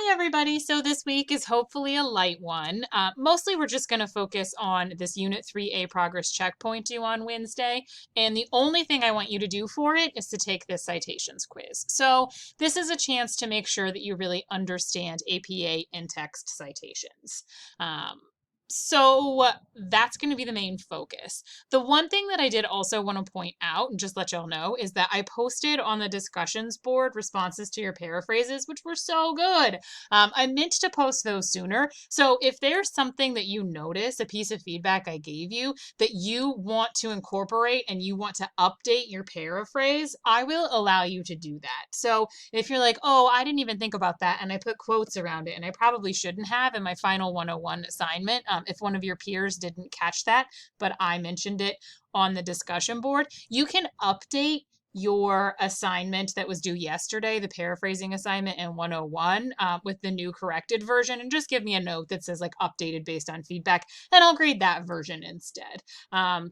Hi, everybody. So this week is hopefully a light one. Mostly we're just going to focus on this Unit 3A progress checkpoint due on Wednesday. And the only thing I want you to do for it is to take this citations quiz. So this is a chance to make sure that you really understand APA in-text citations. So that's going to be the main focus. The one thing that I did also want to point out and just let y'all know is that I posted on the discussions board responses to your paraphrases, which were so good. I meant to post those sooner. So if there's something that you notice, a piece of feedback I gave you that you want to incorporate and you want to update your paraphrase, I will allow you to do that. So if you're like, oh, I didn't even think about that, and I put quotes around it, and I probably shouldn't have in my final 101 assignment, if one of your peers didn't catch that, but I mentioned it on the discussion board, you can update your assignment that was due yesterday, the paraphrasing assignment in 101, with the new corrected version, and just give me a note that says like updated based on feedback, and I'll grade that version instead,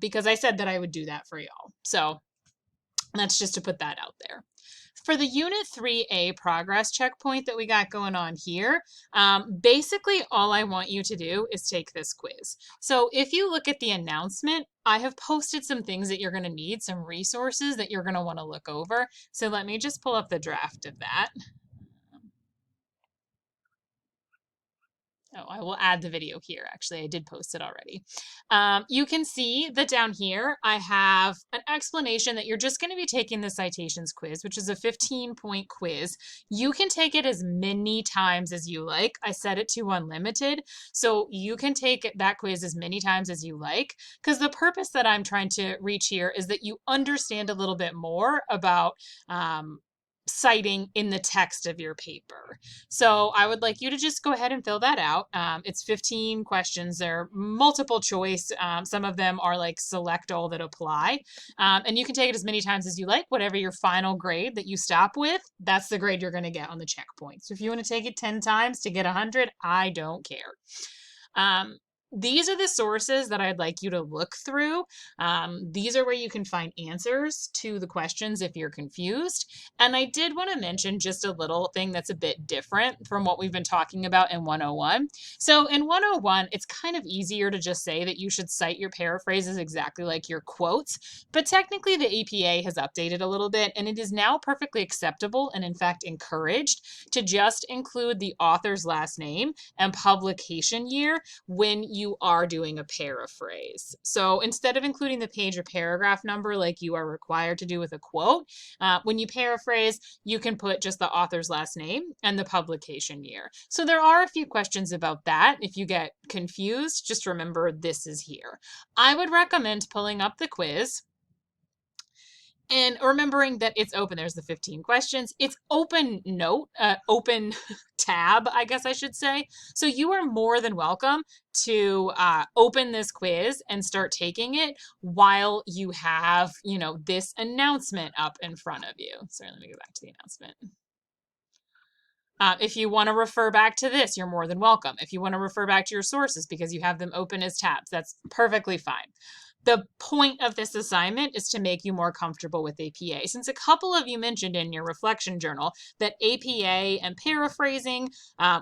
because I said that I would do that for y'all. So that's just to put that out there. For the Unit 3A progress checkpoint that we got going on here, basically all I want you to do is take this quiz. So if you look at the announcement, I have posted some things that you're going to need, some resources that you're going to want to look over. So let me just pull up the draft of that. Oh, I will add the video here. Actually, I did post it already. You can see that down here, I have an explanation that you're just going to be taking the citations quiz, which is a 15-point quiz. You can take it as many times as you like. I set it to unlimited, so you can take that quiz as many times as you like, because the purpose that I'm trying to reach here is that you understand a little bit more about citing in the text of your paper. So I would like you to just go ahead and fill that out. It's 15 questions. They're multiple choice. Some of them are like select all that apply. And you can take it as many times as you like. Whatever your final grade that you stop with, that's the grade you're going to get on the checkpoint. So if you want to take it 10 times to get 100, I don't care. These are the sources that I'd like you to look through. These are where you can find answers to the questions if you're confused. And I did want to mention just a little thing that's a bit different from what we've been talking about in 101. So in 101, it's kind of easier to just say that you should cite your paraphrases exactly like your quotes, but technically the APA has updated a little bit, and it is now perfectly acceptable and in fact encouraged to just include the author's last name and publication year when you are doing a paraphrase. So instead of including the page or paragraph number like you are required to do with a quote, when you paraphrase, you can put just the author's last name and the publication year. So there are a few questions about that. If you get confused, just remember this is here. I would recommend pulling up the quiz and remembering that it's open. There's the 15 questions. It's open note, open tab, I guess I should say. So you are more than welcome to open this quiz and start taking it while you have, this announcement up in front of you. Sorry, let me go back to the announcement. If you want to refer back to this, you're more than welcome. If you want to refer back to your sources because you have them open as tabs, that's perfectly fine. The point of this assignment is to make you more comfortable with APA. Since a couple of you mentioned in your reflection journal that APA and paraphrasing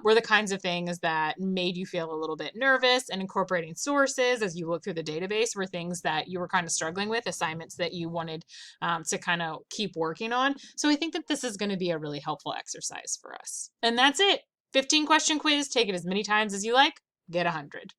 were the kinds of things that made you feel a little bit nervous, and incorporating sources as you look through the database were things that you were kind of struggling with, assignments that you wanted to kind of keep working on. So I think that this is going to be a really helpful exercise for us. And that's it. 15 question quiz. Take it as many times as you like. Get 100.